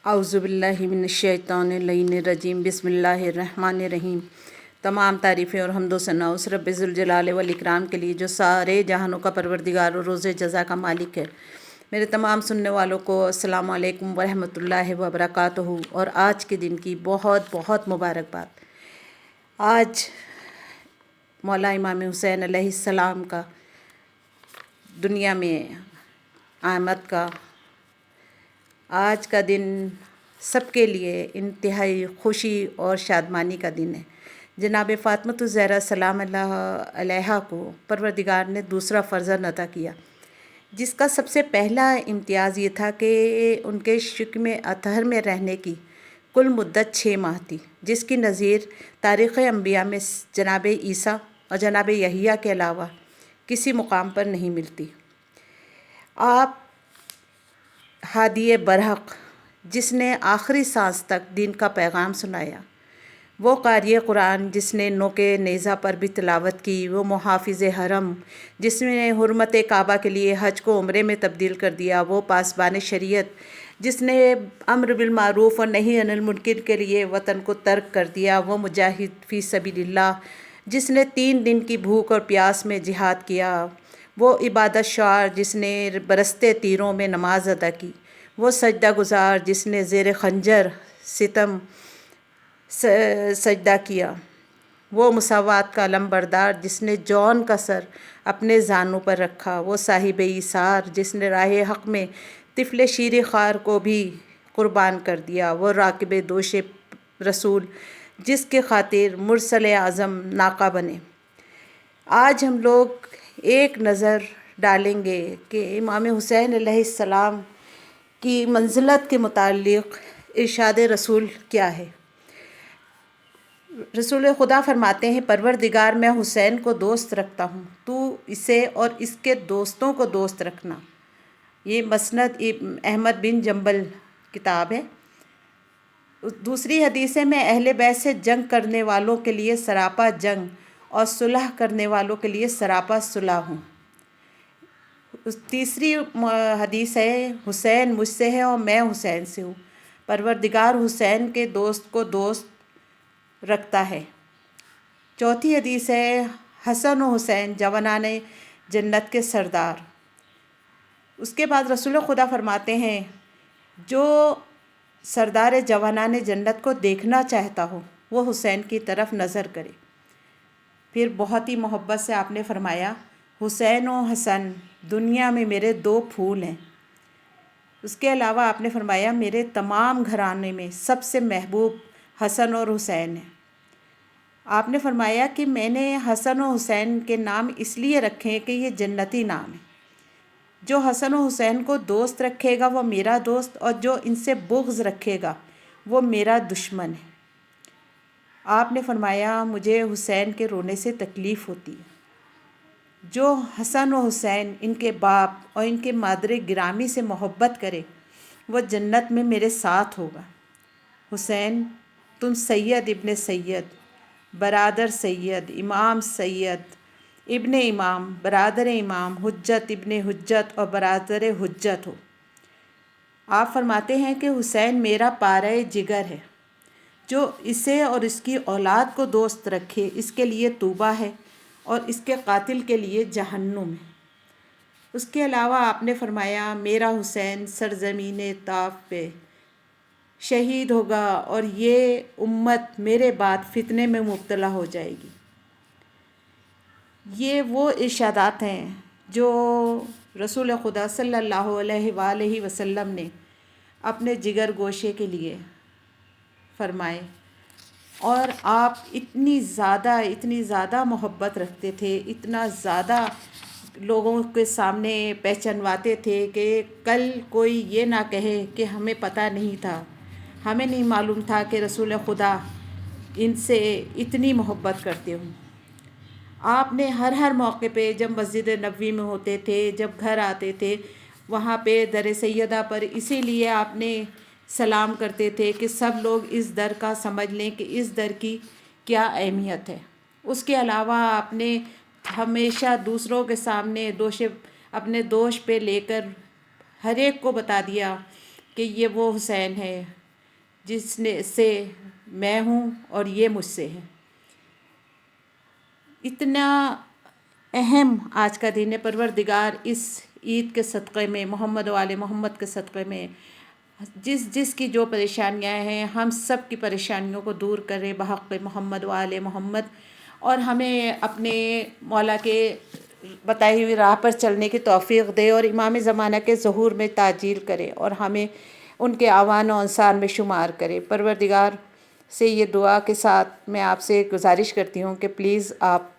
اعوذ باللہ من الشیطان اللعین الرجیم بسم اللہ الرحمن الرحیم۔ تمام تعریفیں اور حمد و ثنا اس رب ذوالجلال والاکرام کے لیے جو سارے جہانوں کا پروردگار اور روز جزا کا مالک ہے۔ میرے تمام سننے والوں کو السلام علیکم ورحمۃ اللہ وبرکاتہ، اور آج کے دن کی بہت بہت مبارکباد۔ آج مولا امام حسین علیہ السلام کا دنیا میں آمد کا آج کا دن سب کے لیے انتہائی خوشی اور شادمانی کا دن ہے۔ جناب فاطمۃ الزہرا سلام اللہ علیہا کو پروردگار نے دوسرا فرزند عطا کیا، جس کا سب سے پہلا امتیاز یہ تھا کہ ان کے شکم اطہر میں رہنے کی کل مدت 6 ماہ تھی، جس کی نظیر تاریخ انبیاء میں جناب عیسیٰ اور جناب یحییٰ کے علاوہ کسی مقام پر نہیں ملتی۔ آپ ہادی برحق، جس نے آخری سانس تک دین کا پیغام سنایا، وہ قاری قرآن جس نے نوک نیزہ پر بھی تلاوت کی، وہ محافظ حرم جس نے حرمت کعبہ کے لیے حج کو عمرے میں تبدیل کر دیا، وہ پاسبان شریعت جس نے امر بالمعروف اور نہی عن المنکر کے لیے وطن کو ترک کر دیا، وہ مجاہد فی سبیل اللہ جس نے 3 دن کی بھوک اور پیاس میں جہاد کیا، وہ عبادت شعار جس نے برستے تیروں میں نماز ادا کی، وہ سجدہ گزار جس نے زیر خنجر ستم سجدہ کیا، وہ مساوات کا علم بردار جس نے جون کا سر اپنے زانوں پر رکھا، وہ صاحب ایثار جس نے راہ حق میں طفل شیر خوار کو بھی قربان کر دیا، وہ راکب دوش رسول جس کی خاطر مرسل اعظم ناقہ بنے۔ آج ہم لوگ ایک نظر ڈالیں گے کہ امام حسین علیہ السلام کی منزلت کے متعلق ارشاد رسول کیا ہے۔ رسول خدا فرماتے ہیں، پروردگار میں حسین کو دوست رکھتا ہوں، تو اسے اور اس کے دوستوں کو دوست رکھنا۔ یہ مسند احمد بن جنبل کتاب ہے۔ دوسری حدیث میں اہل بیت سے جنگ کرنے والوں کے لیے سراپا جنگ اور صلح کرنے والوں کے لیے سراپا صلح ہوں۔ تیسری حدیث ہے، حسین مجھ سے ہے اور میں حسین سے ہوں، پروردگار حسین کے دوست کو دوست رکھتا ہے۔ چوتھی حدیث ہے، حسن و حسین جوانان جنت کے سردار۔ اس کے بعد رسول خدا فرماتے ہیں، جو سردار جوانان جنت کو دیکھنا چاہتا ہو وہ حسین کی طرف نظر کرے۔ پھر بہت ہی محبت سے آپ نے فرمایا، حسین و حسن دنیا میں میرے 2 پھول ہیں۔ اس کے علاوہ آپ نے فرمایا، میرے تمام گھرانے میں سب سے محبوب حسن اور حسین ہیں۔ آپ نے فرمایا کہ میں نے حسن و حسین کے نام اس لیے رکھے کہ یہ جنتی نام ہیں۔ جو حسن و حسین کو دوست رکھے گا وہ میرا دوست، اور جو ان سے بغض رکھے گا وہ میرا دشمن ہے۔ آپ نے فرمایا، مجھے حسین کے رونے سے تکلیف ہوتی ہے۔ جو حسن و حسین ان کے باپ اور ان کے مادر گرامی سے محبت کرے وہ جنت میں میرے ساتھ ہوگا۔ حسین، تم سید ابن سید، برادر سید، امام سید، ابن امام، برادر امام، حجت ابن حجت اور برادر حجت ہو۔ آپ فرماتے ہیں کہ حسین میرا پارہ جگر ہے، جو اسے اور اس کی اولاد کو دوست رکھے اس کے لیے طوبیٰ ہے اور اس کے قاتل کے لیے جہنم ہے۔ اس کے علاوہ آپ نے فرمایا، میرا حسین سرزمین طاف پہ شہید ہوگا اور یہ امت میرے بعد فتنے میں مبتلا ہو جائے گی۔ یہ وہ ارشادات ہیں جو رسول خدا صلی اللہ علیہ وآلہ وسلم نے اپنے جگر گوشے کے لیے فرمائے، اور آپ اتنی زیادہ محبت رکھتے تھے، اتنا زیادہ لوگوں کے سامنے پہچنواتے تھے کہ کل کوئی یہ نہ کہے کہ ہمیں پتہ نہیں تھا، ہمیں نہیں معلوم تھا کہ رسول خدا ان سے اتنی محبت کرتے ہوں۔ آپ نے ہر موقع پہ جب مسجد نبوی میں ہوتے تھے، جب گھر آتے تھے، وہاں پہ در سیدہ پر اسی لیے آپ نے سلام کرتے تھے کہ سب لوگ اس در کا سمجھ لیں کہ اس در کی کیا اہمیت ہے۔ اس کے علاوہ آپ نے ہمیشہ دوسروں کے سامنے اپنے دوش پہ لے کر ہر ایک کو بتا دیا کہ یہ وہ حسین ہے جس نے سے میں ہوں اور یہ مجھ سے ہے۔ اتنا اہم آج کا دن ہے، پروردگار اس عید کے صدقے میں، محمد و آل محمد کے صدقے میں جس کی جو پریشانیاں ہیں، ہم سب کی پریشانیوں کو دور کرے بحق محمد و آل محمد، اور ہمیں اپنے مولا کے بتائی ہوئی راہ پر چلنے کی توفیق دے، اور امام زمانہ کے ظہور میں تعجیل کرے، اور ہمیں ان کے اعوان و انصار میں شمار کرے۔ پروردگار سے یہ دعا کے ساتھ میں آپ سے گزارش کرتی ہوں کہ پلیز آپ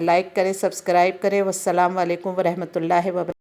لائک کریں، سبسکرائب کریں۔ والسلام علیکم ورحمۃ اللہ وبرکاتہ۔